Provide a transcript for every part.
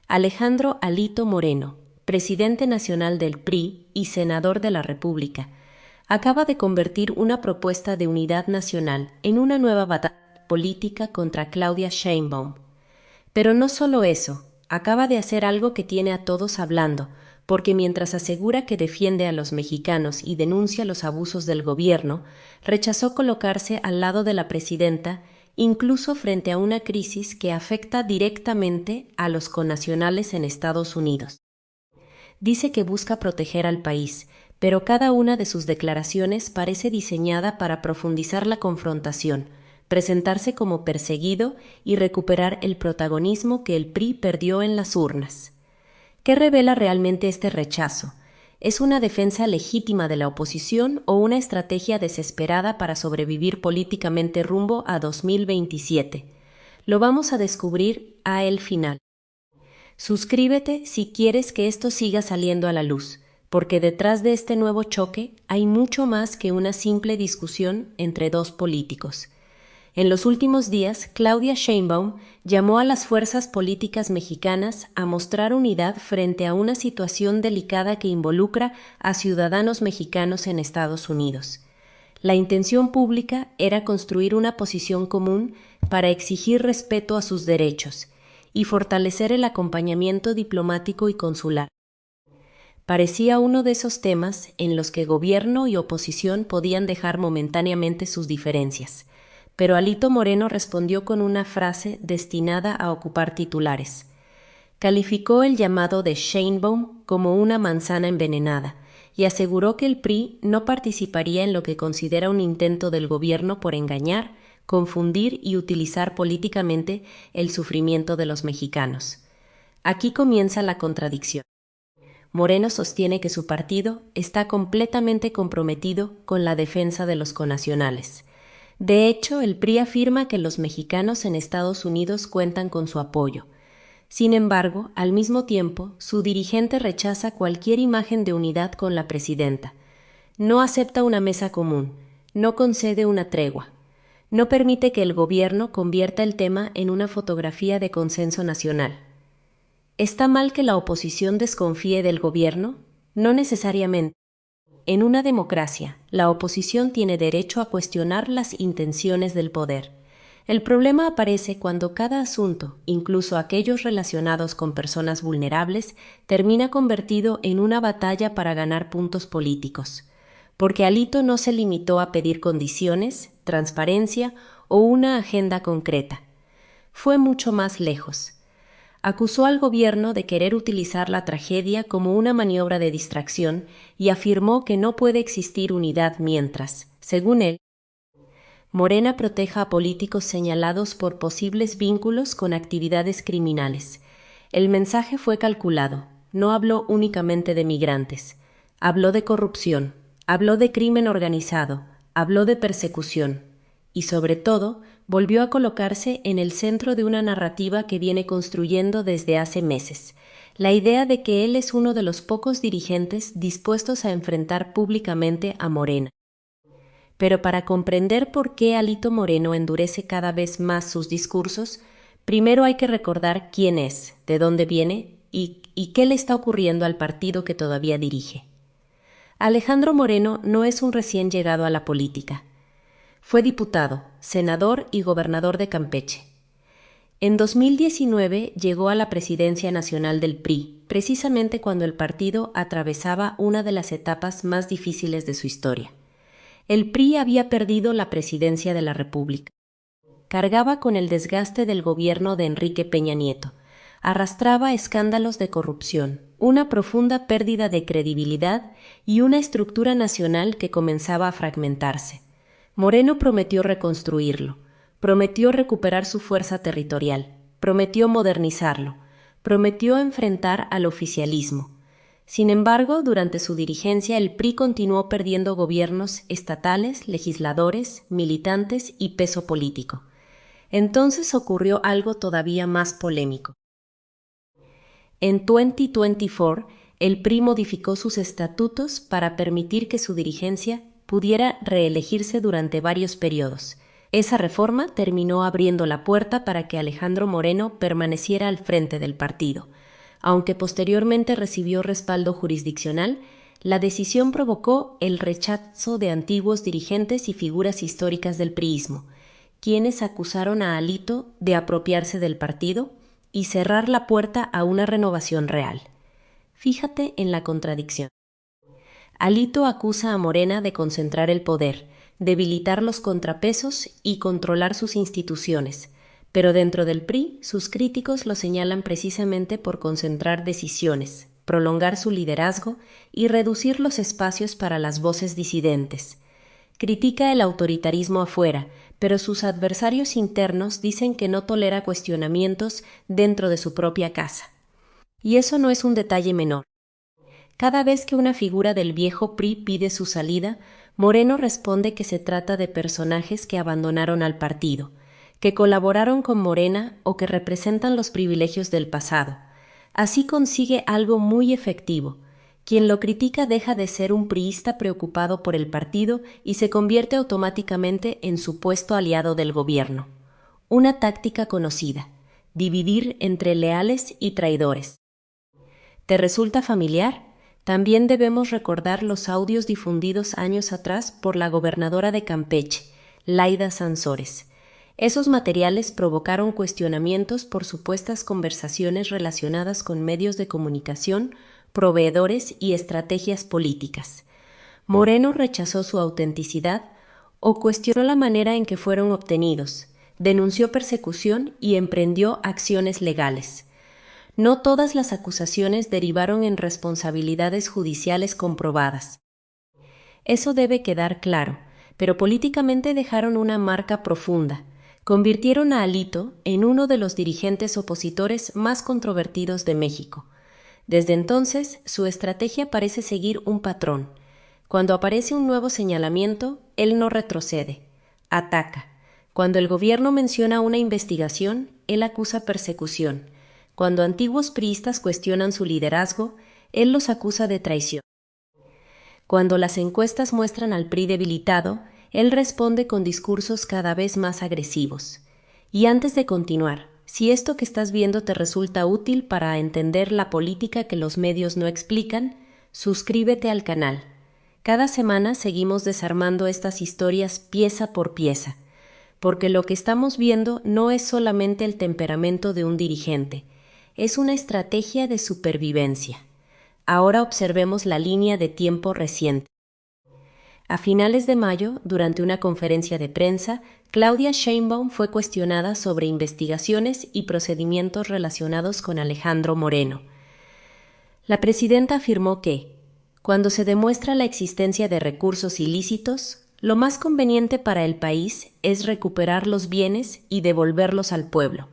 Alejandro Alito Moreno, presidente nacional del PRI y senador de la República, acaba de convertir una propuesta de unidad nacional en una nueva batalla política contra Claudia Sheinbaum. Pero no solo eso, acaba de hacer algo que tiene a todos hablando, porque mientras asegura que defiende a los mexicanos y denuncia los abusos del gobierno, rechazó colocarse al lado de la presidenta, incluso frente a una crisis que afecta directamente a los connacionales en Estados Unidos. Dice que busca proteger al país, pero cada una de sus declaraciones parece diseñada para profundizar la confrontación, presentarse como perseguido y recuperar el protagonismo que el PRI perdió en las urnas. ¿Qué revela realmente este rechazo? ¿Es una defensa legítima de la oposición o una estrategia desesperada para sobrevivir políticamente rumbo a 2027? Lo vamos a descubrir a el final. Suscríbete si quieres que esto siga saliendo a la luz, porque detrás de este nuevo choque hay mucho más que una simple discusión entre dos políticos. En los últimos días, Claudia Sheinbaum llamó a las fuerzas políticas mexicanas a mostrar unidad frente a una situación delicada que involucra a ciudadanos mexicanos en Estados Unidos. La intención pública era construir una posición común para exigir respeto a sus derechos y fortalecer el acompañamiento diplomático y consular. Parecía uno de esos temas en los que gobierno y oposición podían dejar momentáneamente sus diferencias, pero Alito Moreno respondió con una frase destinada a ocupar titulares. Calificó el llamado de Sheinbaum como una manzana envenenada y aseguró que el PRI no participaría en lo que considera un intento del gobierno por engañar, confundir y utilizar políticamente el sufrimiento de los mexicanos. Aquí comienza la contradicción. Moreno sostiene que su partido está completamente comprometido con la defensa de los connacionales. De hecho, el PRI afirma que los mexicanos en Estados Unidos cuentan con su apoyo. Sin embargo, al mismo tiempo, su dirigente rechaza cualquier imagen de unidad con la presidenta. No acepta una mesa común, no concede una tregua. No permite que el gobierno convierta el tema en una fotografía de consenso nacional. ¿Está mal que la oposición desconfíe del gobierno? No necesariamente. En una democracia, la oposición tiene derecho a cuestionar las intenciones del poder. El problema aparece cuando cada asunto, incluso aquellos relacionados con personas vulnerables, termina convertido en una batalla para ganar puntos políticos. Porque Alito no se limitó a pedir condiciones, transparencia o una agenda concreta. Fue mucho más lejos. Acusó al gobierno de querer utilizar la tragedia como una maniobra de distracción y afirmó que no puede existir unidad mientras, según él, Morena proteja a políticos señalados por posibles vínculos con actividades criminales. El mensaje fue calculado, no habló únicamente de migrantes, habló de corrupción, habló de crimen organizado, habló de persecución y, sobre todo, volvió a colocarse en el centro de una narrativa que viene construyendo desde hace meses, la idea de que él es uno de los pocos dirigentes dispuestos a enfrentar públicamente a Morena. Pero para comprender por qué Alito Moreno endurece cada vez más sus discursos, primero hay que recordar quién es, de dónde viene y qué le está ocurriendo al partido que todavía dirige. Alejandro Moreno no es un recién llegado a la política. Fue diputado, senador y gobernador de Campeche. En 2019 llegó a la presidencia nacional del PRI, precisamente cuando el partido atravesaba una de las etapas más difíciles de su historia. El PRI había perdido la presidencia de la República. Cargaba con el desgaste del gobierno de Enrique Peña Nieto. Arrastraba escándalos de corrupción, una profunda pérdida de credibilidad y una estructura nacional que comenzaba a fragmentarse. Moreno prometió reconstruirlo, prometió recuperar su fuerza territorial, prometió modernizarlo, prometió enfrentar al oficialismo. Sin embargo, durante su dirigencia el PRI continuó perdiendo gobiernos estatales, legisladores, militantes y peso político. Entonces ocurrió algo todavía más polémico. En 2024, el PRI modificó sus estatutos para permitir que su dirigencia pudiera reelegirse durante varios periodos. Esa reforma terminó abriendo la puerta para que Alejandro Moreno permaneciera al frente del partido. Aunque posteriormente recibió respaldo jurisdiccional, la decisión provocó el rechazo de antiguos dirigentes y figuras históricas del priismo, quienes acusaron a Alito de apropiarse del partido y cerrar la puerta a una renovación real. Fíjate en la contradicción. Alito acusa a Morena de concentrar el poder, debilitar los contrapesos y controlar sus instituciones, pero dentro del PRI sus críticos lo señalan precisamente por concentrar decisiones, prolongar su liderazgo y reducir los espacios para las voces disidentes. Critica el autoritarismo afuera, pero sus adversarios internos dicen que no tolera cuestionamientos dentro de su propia casa. Y eso no es un detalle menor. Cada vez que una figura del viejo PRI pide su salida, Moreno responde que se trata de personajes que abandonaron al partido, que colaboraron con Morena o que representan los privilegios del pasado. Así consigue algo muy efectivo. Quien lo critica deja de ser un priista preocupado por el partido y se convierte automáticamente en supuesto aliado del gobierno. Una táctica conocida: dividir entre leales y traidores. ¿Te resulta familiar? También debemos recordar los audios difundidos años atrás por la gobernadora de Campeche, Laida Sansores. Esos materiales provocaron cuestionamientos por supuestas conversaciones relacionadas con medios de comunicación, proveedores y estrategias políticas. Moreno rechazó su autenticidad o cuestionó la manera en que fueron obtenidos, denunció persecución y emprendió acciones legales. No todas las acusaciones derivaron en responsabilidades judiciales comprobadas. Eso debe quedar claro, pero políticamente dejaron una marca profunda. Convirtieron a Alito en uno de los dirigentes opositores más controvertidos de México. Desde entonces, su estrategia parece seguir un patrón. Cuando aparece un nuevo señalamiento, él no retrocede, ataca. Cuando el gobierno menciona una investigación, él acusa persecución. Cuando antiguos priistas cuestionan su liderazgo, él los acusa de traición. Cuando las encuestas muestran al PRI debilitado, él responde con discursos cada vez más agresivos. Y antes de continuar, si esto que estás viendo te resulta útil para entender la política que los medios no explican, suscríbete al canal. Cada semana seguimos desarmando estas historias pieza por pieza, porque lo que estamos viendo no es solamente el temperamento de un dirigente, es una estrategia de supervivencia. Ahora observemos la línea de tiempo reciente. A finales de mayo, durante una conferencia de prensa, Claudia Sheinbaum fue cuestionada sobre investigaciones y procedimientos relacionados con Alejandro Moreno. La presidenta afirmó que, cuando se demuestra la existencia de recursos ilícitos, lo más conveniente para el país es recuperar los bienes y devolverlos al pueblo.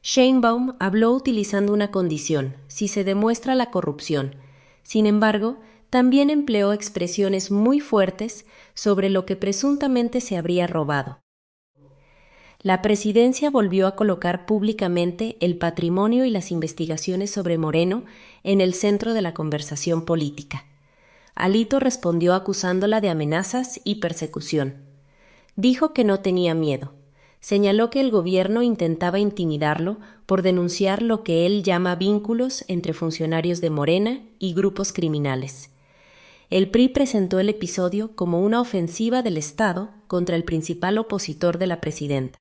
Sheinbaum habló utilizando una condición: si se demuestra la corrupción. Sin embargo, también empleó expresiones muy fuertes sobre lo que presuntamente se habría robado. La presidencia volvió a colocar públicamente el patrimonio y las investigaciones sobre Moreno en el centro de la conversación política. Alito respondió acusándola de amenazas y persecución. Dijo que no tenía miedo. Señaló que el gobierno intentaba intimidarlo por denunciar lo que él llama vínculos entre funcionarios de Morena y grupos criminales. El PRI presentó el episodio como una ofensiva del Estado contra el principal opositor de la presidenta.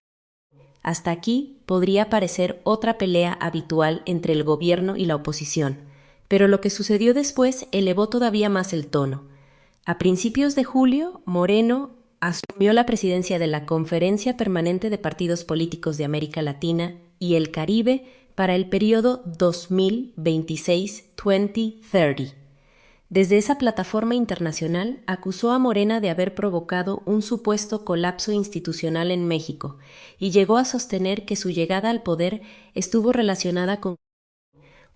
Hasta aquí podría parecer otra pelea habitual entre el gobierno y la oposición, pero lo que sucedió después elevó todavía más el tono. A principios de julio, Moreno asumió la presidencia de la Conferencia Permanente de Partidos Políticos de América Latina y el Caribe para el periodo 2026-2030. Desde esa plataforma internacional acusó a Morena de haber provocado un supuesto colapso institucional en México y llegó a sostener que su llegada al poder estuvo relacionada con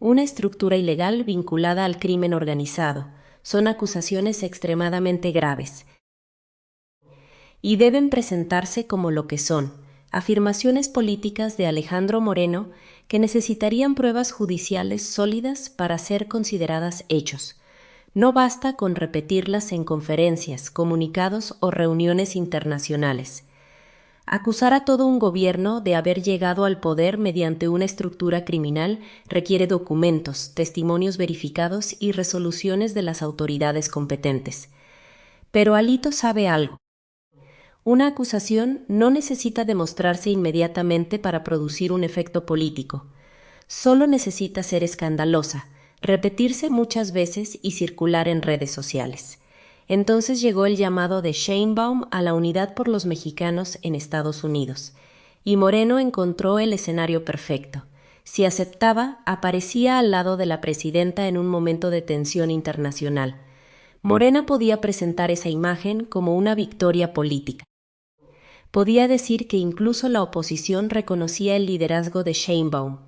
una estructura ilegal vinculada al crimen organizado. Son acusaciones extremadamente graves y deben presentarse como lo que son: afirmaciones políticas de Alejandro Moreno que necesitarían pruebas judiciales sólidas para ser consideradas hechos. No basta con repetirlas en conferencias, comunicados o reuniones internacionales. Acusar a todo un gobierno de haber llegado al poder mediante una estructura criminal requiere documentos, testimonios verificados y resoluciones de las autoridades competentes. Pero Alito sabe algo. Una acusación no necesita demostrarse inmediatamente para producir un efecto político. Solo necesita ser escandalosa, repetirse muchas veces y circular en redes sociales. Entonces llegó el llamado de Sheinbaum a la unidad por los mexicanos en Estados Unidos, y Moreno encontró el escenario perfecto. Si aceptaba, aparecía al lado de la presidenta en un momento de tensión internacional. Morena podía presentar esa imagen como una victoria política. Podía decir que incluso la oposición reconocía el liderazgo de Sheinbaum.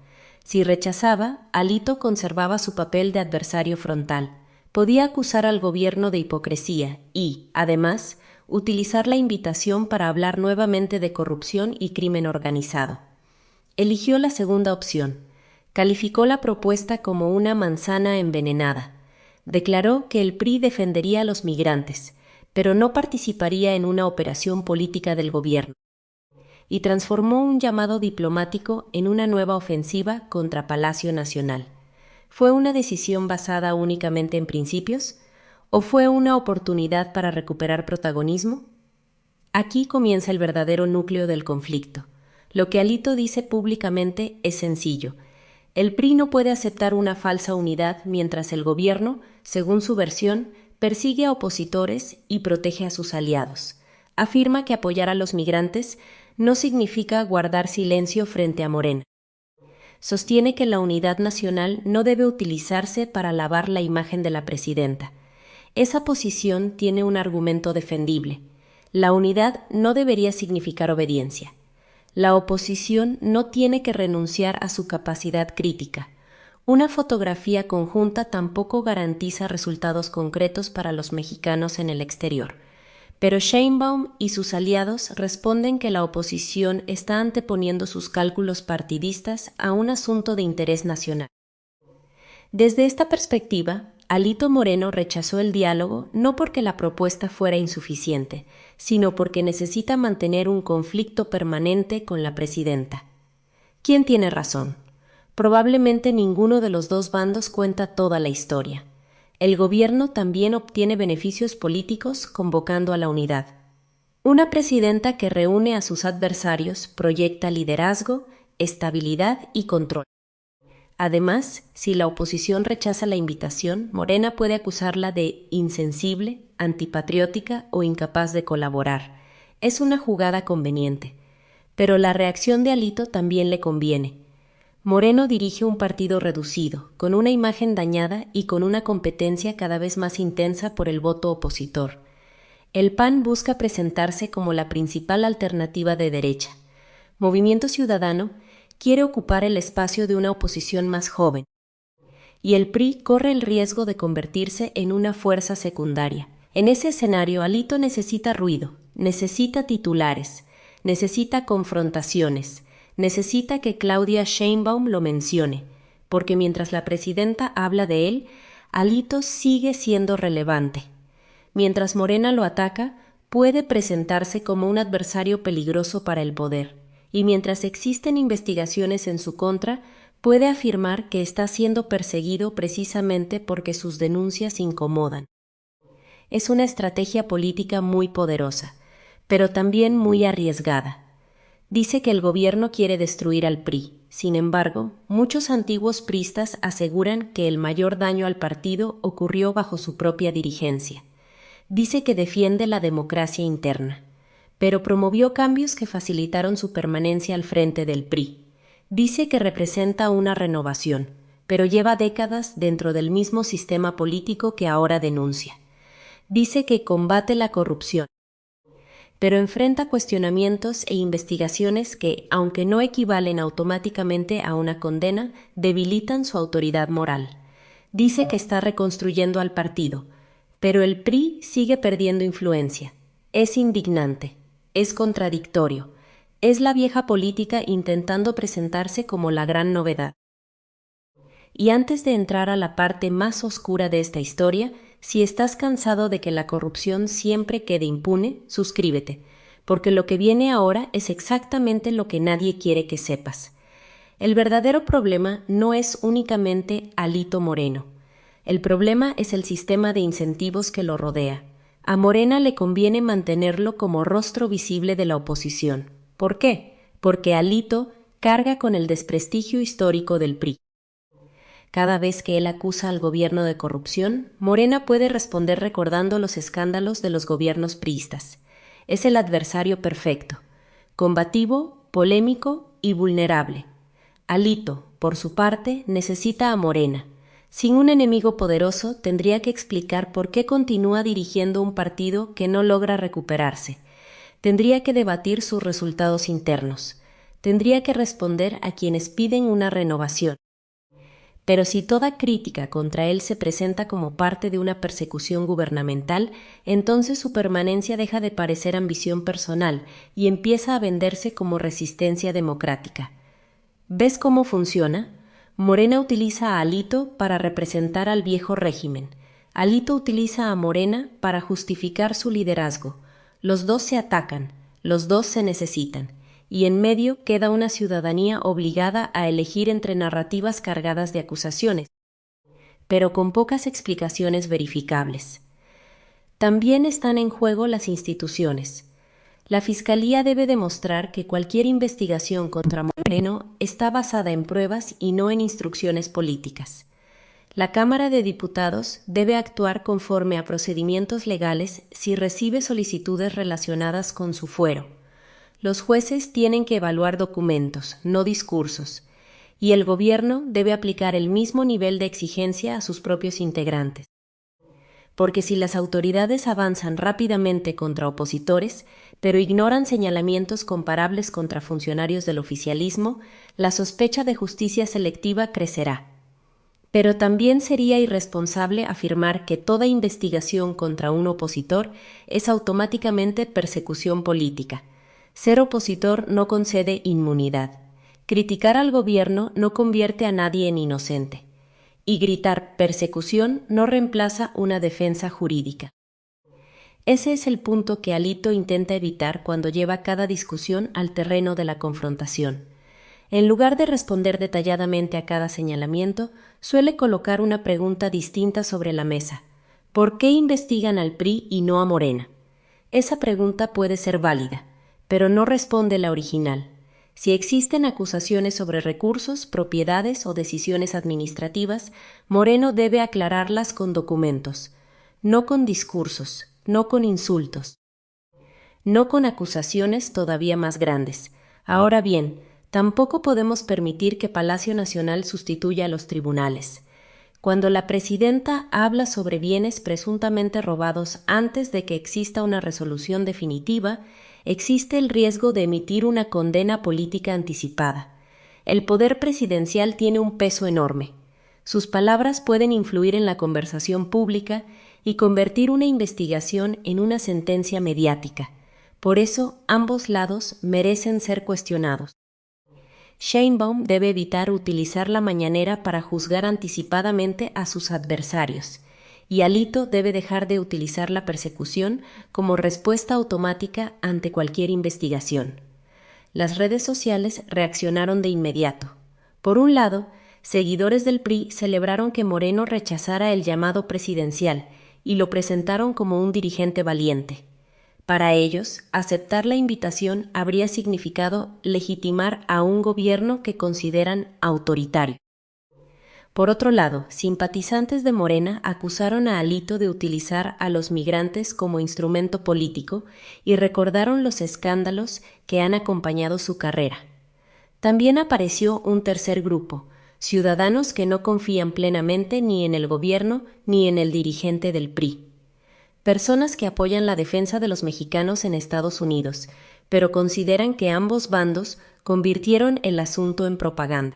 Si rechazaba, Alito conservaba su papel de adversario frontal. Podía acusar al gobierno de hipocresía y, además, utilizar la invitación para hablar nuevamente de corrupción y crimen organizado. Eligió la segunda opción. Calificó la propuesta como una manzana envenenada. Declaró que el PRI defendería a los migrantes, pero no participaría en una operación política del gobierno, y transformó un llamado diplomático en una nueva ofensiva contra Palacio Nacional. ¿Fue una decisión basada únicamente en principios? ¿O fue una oportunidad para recuperar protagonismo? Aquí comienza el verdadero núcleo del conflicto. Lo que Alito dice públicamente es sencillo. El PRI no puede aceptar una falsa unidad mientras el gobierno, según su versión, persigue a opositores y protege a sus aliados. Afirma que apoyar a los migrantes no significa guardar silencio frente a Morena. Sostiene que la unidad nacional no debe utilizarse para lavar la imagen de la presidenta. Esa posición tiene un argumento defendible. La unidad no debería significar obediencia. La oposición no tiene que renunciar a su capacidad crítica. Una fotografía conjunta tampoco garantiza resultados concretos para los mexicanos en el exterior. Pero Sheinbaum y sus aliados responden que la oposición está anteponiendo sus cálculos partidistas a un asunto de interés nacional. Desde esta perspectiva, Alito Moreno rechazó el diálogo no porque la propuesta fuera insuficiente, sino porque necesita mantener un conflicto permanente con la presidenta. ¿Quién tiene razón? Probablemente ninguno de los dos bandos cuenta toda la historia. El gobierno también obtiene beneficios políticos convocando a la unidad. Una presidenta que reúne a sus adversarios proyecta liderazgo, estabilidad y control. Además, si la oposición rechaza la invitación, Morena puede acusarla de insensible, antipatriótica o incapaz de colaborar. Es una jugada conveniente. Pero la reacción de Alito también le conviene. Moreno dirige un partido reducido, con una imagen dañada y con una competencia cada vez más intensa por el voto opositor. El PAN busca presentarse como la principal alternativa de derecha. Movimiento Ciudadano quiere ocupar el espacio de una oposición más joven. Y el PRI corre el riesgo de convertirse en una fuerza secundaria. En ese escenario, Alito necesita ruido, necesita titulares, necesita confrontaciones, necesita que Claudia Sheinbaum lo mencione, porque mientras la presidenta habla de él, Alito sigue siendo relevante. Mientras Morena lo ataca, puede presentarse como un adversario peligroso para el poder, y mientras existen investigaciones en su contra, puede afirmar que está siendo perseguido precisamente porque sus denuncias incomodan. Es una estrategia política muy poderosa, pero también muy arriesgada. Dice que el gobierno quiere destruir al PRI. Sin embargo, muchos antiguos priistas aseguran que el mayor daño al partido ocurrió bajo su propia dirigencia. Dice que defiende la democracia interna, pero promovió cambios que facilitaron su permanencia al frente del PRI. Dice que representa una renovación, pero lleva décadas dentro del mismo sistema político que ahora denuncia. Dice que combate la corrupción, pero enfrenta cuestionamientos e investigaciones que, aunque no equivalen automáticamente a una condena, debilitan su autoridad moral. Dice que está reconstruyendo al partido, pero el PRI sigue perdiendo influencia. Es indignante, es contradictorio, es la vieja política intentando presentarse como la gran novedad. Y antes de entrar a la parte más oscura de esta historia, si estás cansado de que la corrupción siempre quede impune, suscríbete. porque lo que viene ahora es exactamente lo que nadie quiere que sepas. El verdadero problema no es únicamente Alito Moreno. El problema es el sistema de incentivos que lo rodea. A Morena le conviene mantenerlo como rostro visible de la oposición. ¿Por qué? Porque Alito carga con el desprestigio histórico del PRI. Cada vez que él acusa al gobierno de corrupción, Morena puede responder recordando los escándalos de los gobiernos priistas. Es el adversario perfecto, combativo, polémico y vulnerable. Alito, por su parte, necesita a Morena. Sin un enemigo poderoso, tendría que explicar por qué continúa dirigiendo un partido que no logra recuperarse. Tendría que debatir sus resultados internos. Tendría que responder a quienes piden una renovación. Pero si toda crítica contra él se presenta como parte de una persecución gubernamental, entonces su permanencia deja de parecer ambición personal y empieza a venderse como resistencia democrática. ¿Ves cómo funciona? Morena utiliza a Alito para representar al viejo régimen. Alito utiliza a Morena para justificar su liderazgo. Los dos se atacan, los dos se necesitan, y en medio queda una ciudadanía obligada a elegir entre narrativas cargadas de acusaciones, pero con pocas explicaciones verificables. También están en juego las instituciones. La Fiscalía debe demostrar que cualquier investigación contra Moreno está basada en pruebas y no en instrucciones políticas. La Cámara de Diputados debe actuar conforme a procedimientos legales si recibe solicitudes relacionadas con su fuero. Los jueces tienen que evaluar documentos, no discursos, y el gobierno debe aplicar el mismo nivel de exigencia a sus propios integrantes. Porque si las autoridades avanzan rápidamente contra opositores, pero ignoran señalamientos comparables contra funcionarios del oficialismo, la sospecha de justicia selectiva crecerá. Pero también sería irresponsable afirmar que toda investigación contra un opositor es automáticamente persecución política. Ser opositor no concede inmunidad. Criticar al gobierno no convierte a nadie en inocente. Y gritar persecución no reemplaza una defensa jurídica. Ese es el punto que Alito intenta evitar cuando lleva cada discusión al terreno de la confrontación. En lugar de responder detalladamente a cada señalamiento, suele colocar una pregunta distinta sobre la mesa. ¿Por qué investigan al PRI y no a Morena? Esa pregunta puede ser válida, pero no responde la original. Si existen acusaciones sobre recursos, propiedades o decisiones administrativas, Moreno debe aclararlas con documentos, no con discursos, no con insultos, no con acusaciones todavía más grandes. Ahora bien, tampoco podemos permitir que Palacio Nacional sustituya a los tribunales. Cuando la presidenta habla sobre bienes presuntamente robados antes de que exista una resolución definitiva, existe el riesgo de emitir una condena política anticipada. El poder presidencial tiene un peso enorme. Sus palabras pueden influir en la conversación pública y convertir una investigación en una sentencia mediática. Por eso, ambos lados merecen ser cuestionados. Sheinbaum debe evitar utilizar la mañanera para juzgar anticipadamente a sus adversarios, y Alito debe dejar de utilizar la persecución como respuesta automática ante cualquier investigación. Las redes sociales reaccionaron de inmediato. Por un lado, seguidores del PRI celebraron que Moreno rechazara el llamado presidencial y lo presentaron como un dirigente valiente. Para ellos, aceptar la invitación habría significado legitimar a un gobierno que consideran autoritario. Por otro lado, simpatizantes de Morena acusaron a Alito de utilizar a los migrantes como instrumento político y recordaron los escándalos que han acompañado su carrera. También apareció un tercer grupo, ciudadanos que no confían plenamente ni en el gobierno ni en el dirigente del PRI. Personas que apoyan la defensa de los mexicanos en Estados Unidos, pero consideran que ambos bandos convirtieron el asunto en propaganda.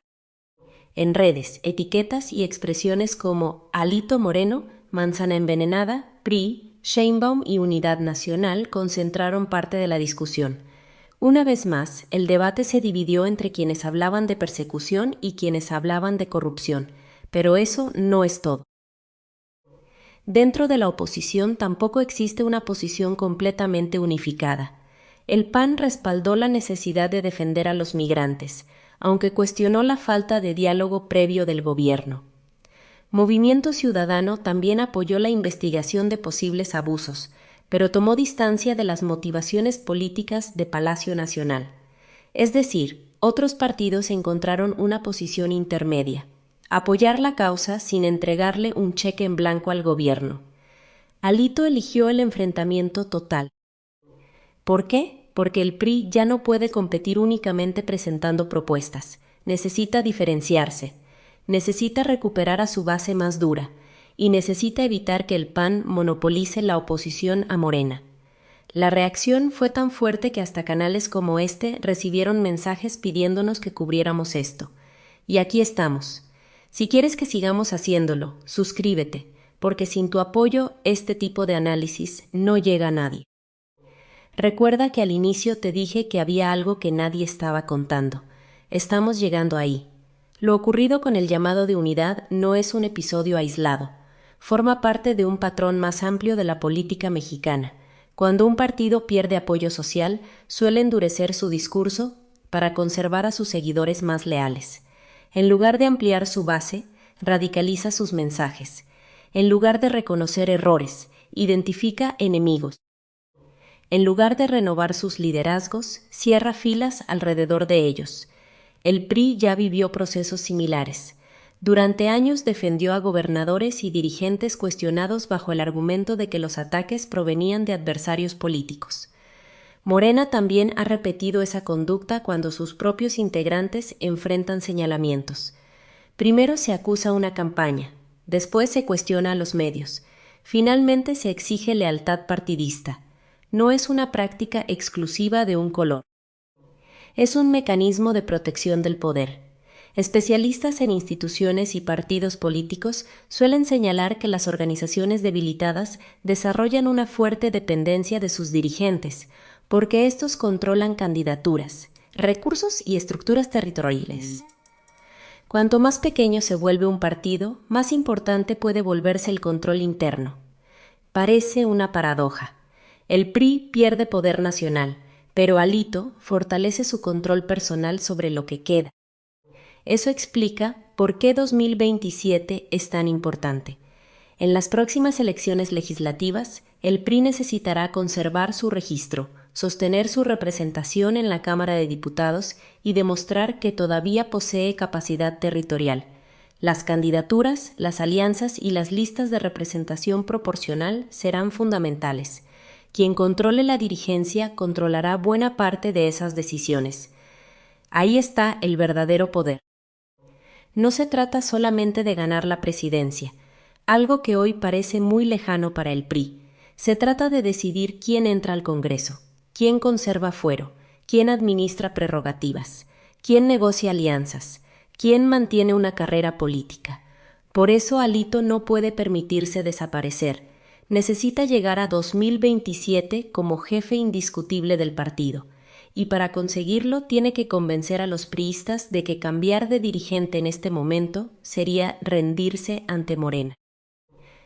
En redes, etiquetas y expresiones como Alito Moreno, Manzana Envenenada, PRI, Sheinbaum y Unidad Nacional concentraron parte de la discusión. Una vez más, el debate se dividió entre quienes hablaban de persecución y quienes hablaban de corrupción, pero eso no es todo. Dentro de la oposición tampoco existe una posición completamente unificada. El PAN respaldó la necesidad de defender a los migrantes, aunque cuestionó la falta de diálogo previo del gobierno. Movimiento Ciudadano también apoyó la investigación de posibles abusos, pero tomó distancia de las motivaciones políticas de Palacio Nacional. Es decir, otros partidos encontraron una posición intermedia: apoyar la causa sin entregarle un cheque en blanco al gobierno. Alito eligió el enfrentamiento total. ¿Por qué? Porque el PRI ya no puede competir únicamente presentando propuestas. Necesita diferenciarse. Necesita recuperar a su base más dura. Y necesita evitar que el PAN monopolice la oposición a Morena. La reacción fue tan fuerte que hasta canales como este recibieron mensajes pidiéndonos que cubriéramos esto. Y aquí estamos. Si quieres que sigamos haciéndolo, suscríbete, porque sin tu apoyo este tipo de análisis no llega a nadie. Recuerda que al inicio te dije que había algo que nadie estaba contando. Estamos llegando ahí. Lo ocurrido con el llamado de unidad no es un episodio aislado. Forma parte de un patrón más amplio de la política mexicana. Cuando un partido pierde apoyo social, suele endurecer su discurso para conservar a sus seguidores más leales. En lugar de ampliar su base, radicaliza sus mensajes. En lugar de reconocer errores, identifica enemigos. En lugar de renovar sus liderazgos, cierra filas alrededor de ellos. El PRI ya vivió procesos similares. Durante años defendió a gobernadores y dirigentes cuestionados bajo el argumento de que los ataques provenían de adversarios políticos. Morena también ha repetido esa conducta cuando sus propios integrantes enfrentan señalamientos. Primero se acusa una campaña, después se cuestiona a los medios, finalmente se exige lealtad partidista. No es una práctica exclusiva de un color. Es un mecanismo de protección del poder. Especialistas en instituciones y partidos políticos suelen señalar que las organizaciones debilitadas desarrollan una fuerte dependencia de sus dirigentes, porque estos controlan candidaturas, recursos y estructuras territoriales. Cuanto más pequeño se vuelve un partido, más importante puede volverse el control interno. Parece una paradoja. El PRI pierde poder nacional, pero Alito fortalece su control personal sobre lo que queda. Eso explica por qué 2027 es tan importante. En las próximas elecciones legislativas, el PRI necesitará conservar su registro, sostener su representación en la Cámara de Diputados y demostrar que todavía posee capacidad territorial. Las candidaturas, las alianzas y las listas de representación proporcional serán fundamentales. Quien controle la dirigencia controlará buena parte de esas decisiones. Ahí está el verdadero poder. No se trata solamente de ganar la presidencia, algo que hoy parece muy lejano para el PRI. Se trata de decidir quién entra al Congreso, quién conserva fuero, quién administra prerrogativas, quién negocia alianzas, quién mantiene una carrera política. Por eso Alito no puede permitirse desaparecer. Necesita llegar a 2027 como jefe indiscutible del partido, y para conseguirlo tiene que convencer a los priistas de que cambiar de dirigente en este momento sería rendirse ante Morena.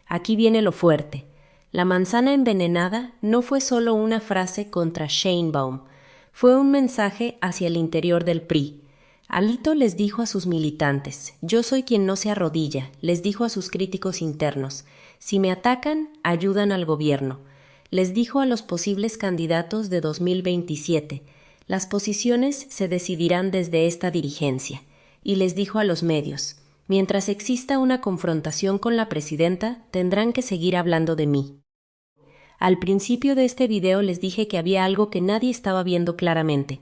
Aquí viene lo fuerte. La manzana envenenada no fue solo una frase contra Sheinbaum, fue un mensaje hacia el interior del PRI. Alito les dijo a sus militantes: yo soy quien no se arrodilla, les dijo a sus críticos internos: si me atacan, ayudan al gobierno. Les dijo a los posibles candidatos de 2027, las posiciones se decidirán desde esta dirigencia. Y les dijo a los medios: mientras exista una confrontación con la presidenta, tendrán que seguir hablando de mí. Al principio de este video les dije que había algo que nadie estaba viendo claramente.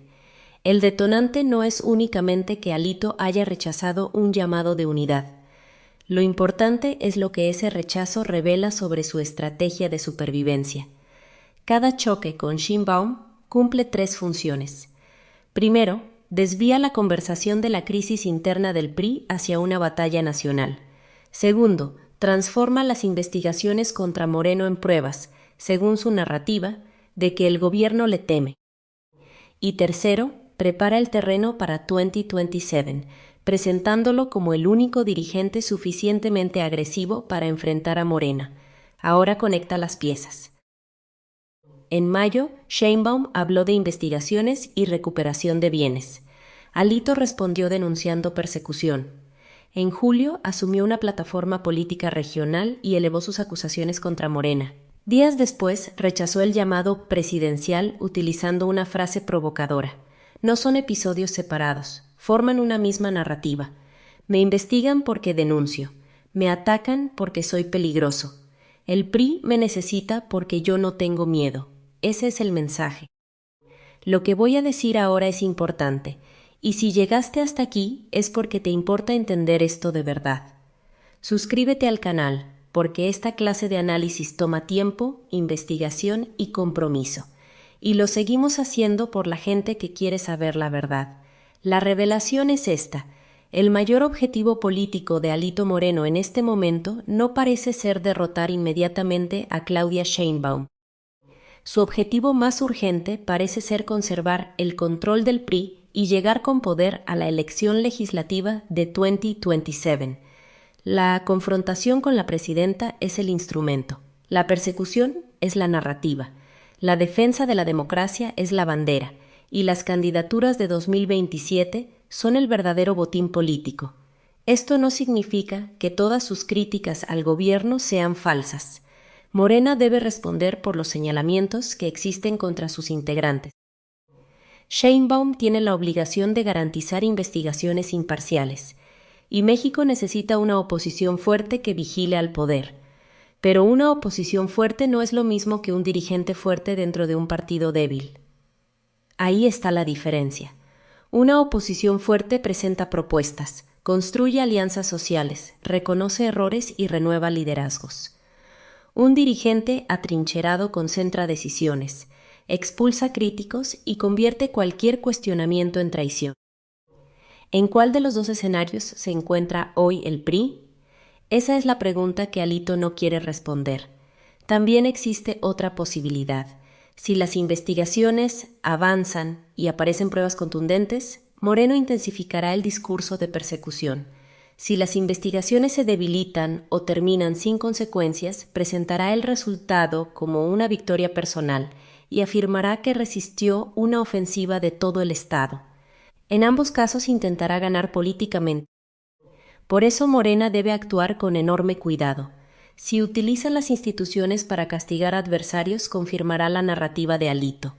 El detonante no es únicamente que Alito haya rechazado un llamado de unidad. Lo importante es lo que ese rechazo revela sobre su estrategia de supervivencia. Cada choque con Sheinbaum cumple 3 funciones. Primero, desvía la conversación de la crisis interna del PRI hacia una batalla nacional. Segundo, transforma las investigaciones contra Moreno en pruebas, según su narrativa, de que el gobierno le teme. Y tercero, prepara el terreno para 2027, presentándolo como el único dirigente suficientemente agresivo para enfrentar a Morena. Ahora conecta las piezas. En mayo, Sheinbaum habló de investigaciones y recuperación de bienes. Alito respondió denunciando persecución. En julio, asumió una plataforma política regional y elevó sus acusaciones contra Morena. Días después, rechazó el llamado presidencial utilizando una frase provocadora. No son episodios separados, forman una misma narrativa. Me investigan porque denuncio. Me atacan porque soy peligroso. El PRI me necesita porque yo no tengo miedo. Ese es el mensaje. Lo que voy a decir ahora es importante, y si llegaste hasta aquí es porque te importa entender esto de verdad. Suscríbete al canal, porque esta clase de análisis toma tiempo, investigación y compromiso. Y lo seguimos haciendo por la gente que quiere saber la verdad. La revelación es esta. El mayor objetivo político de Alito Moreno en este momento no parece ser derrotar inmediatamente a Claudia Sheinbaum. Su objetivo más urgente parece ser conservar el control del PRI y llegar con poder a la elección legislativa de 2027. La confrontación con la presidenta es el instrumento, la persecución es la narrativa, la defensa de la democracia es la bandera, y las candidaturas de 2027 son el verdadero botín político. Esto no significa que todas sus críticas al gobierno sean falsas. Morena debe responder por los señalamientos que existen contra sus integrantes. Sheinbaum tiene la obligación de garantizar investigaciones imparciales, y México necesita una oposición fuerte que vigile al poder. Pero una oposición fuerte no es lo mismo que un dirigente fuerte dentro de un partido débil. Ahí está la diferencia. Una oposición fuerte presenta propuestas, construye alianzas sociales, reconoce errores y renueva liderazgos. Un dirigente atrincherado concentra decisiones, expulsa críticos y convierte cualquier cuestionamiento en traición. ¿En cuál de los dos escenarios se encuentra hoy el PRI? Esa es la pregunta que Alito no quiere responder. También existe otra posibilidad. Si las investigaciones avanzan y aparecen pruebas contundentes, Moreno intensificará el discurso de persecución. Si las investigaciones se debilitan o terminan sin consecuencias, presentará el resultado como una victoria personal y afirmará que resistió una ofensiva de todo el Estado. En ambos casos intentará ganar políticamente. Por eso Morena debe actuar con enorme cuidado. Si utiliza las instituciones para castigar adversarios, confirmará la narrativa de Alito.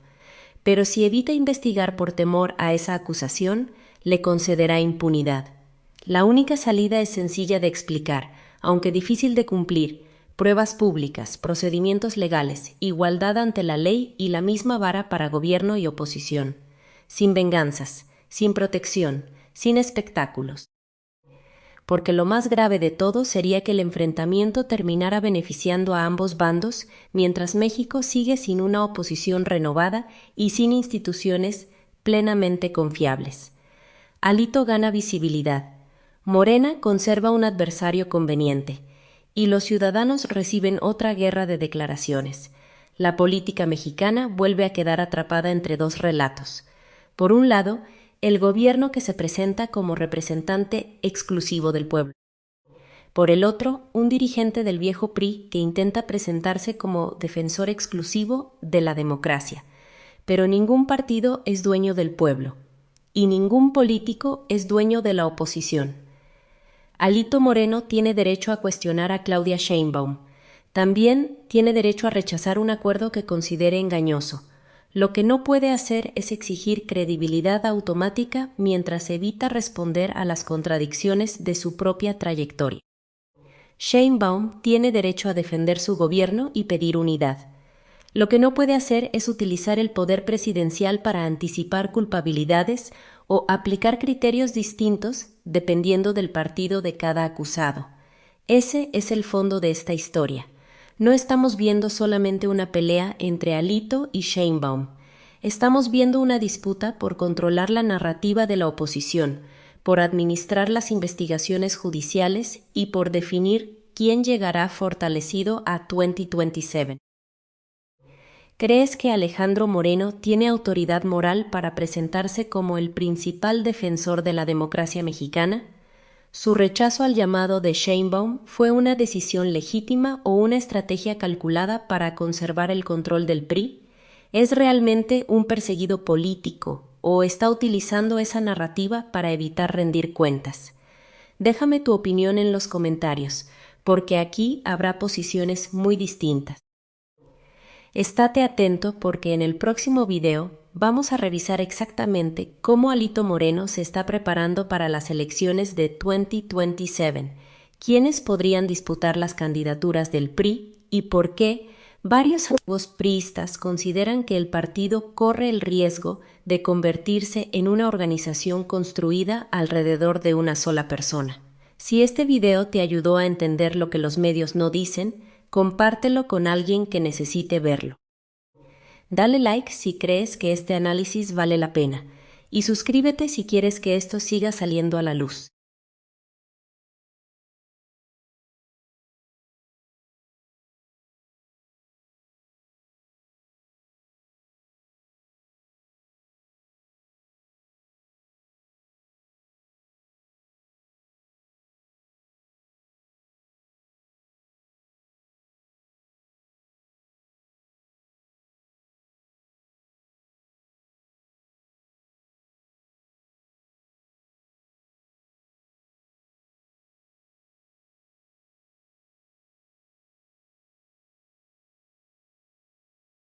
Pero si evita investigar por temor a esa acusación, le concederá impunidad. La única salida es sencilla de explicar, aunque difícil de cumplir: pruebas públicas, procedimientos legales, igualdad ante la ley y la misma vara para gobierno y oposición. Sin venganzas, sin protección, sin espectáculos. Porque lo más grave de todo sería que el enfrentamiento terminara beneficiando a ambos bandos, mientras México sigue sin una oposición renovada y sin instituciones plenamente confiables. Alito gana visibilidad. Morena conserva un adversario conveniente, y los ciudadanos reciben otra guerra de declaraciones. La política mexicana vuelve a quedar atrapada entre dos relatos. Por un lado, el gobierno que se presenta como representante exclusivo del pueblo. Por el otro, un dirigente del viejo PRI que intenta presentarse como defensor exclusivo de la democracia. Pero ningún partido es dueño del pueblo, y ningún político es dueño de la oposición. Alito Moreno tiene derecho a cuestionar a Claudia Sheinbaum. También tiene derecho a rechazar un acuerdo que considere engañoso. Lo que no puede hacer es exigir credibilidad automática mientras evita responder a las contradicciones de su propia trayectoria. Sheinbaum tiene derecho a defender su gobierno y pedir unidad. Lo que no puede hacer es utilizar el poder presidencial para anticipar culpabilidades o aplicar criterios distintos dependiendo del partido de cada acusado. Ese es el fondo de esta historia. No estamos viendo solamente una pelea entre Alito y Sheinbaum. Estamos viendo una disputa por controlar la narrativa de la oposición, por administrar las investigaciones judiciales y por definir quién llegará fortalecido a 2027. ¿Crees que Alejandro Moreno tiene autoridad moral para presentarse como el principal defensor de la democracia mexicana? ¿Su rechazo al llamado de Sheinbaum fue una decisión legítima o una estrategia calculada para conservar el control del PRI? ¿Es realmente un perseguido político o está utilizando esa narrativa para evitar rendir cuentas? Déjame tu opinión en los comentarios, porque aquí habrá posiciones muy distintas. Estate atento porque en el próximo video vamos a revisar exactamente cómo Alito Moreno se está preparando para las elecciones de 2027, quiénes podrían disputar las candidaturas del PRI y por qué varios antiguos priistas consideran que el partido corre el riesgo de convertirse en una organización construida alrededor de una sola persona. Si este video te ayudó a entender lo que los medios no dicen, compártelo con alguien que necesite verlo. Dale like si crees que este análisis vale la pena y suscríbete si quieres que esto siga saliendo a la luz.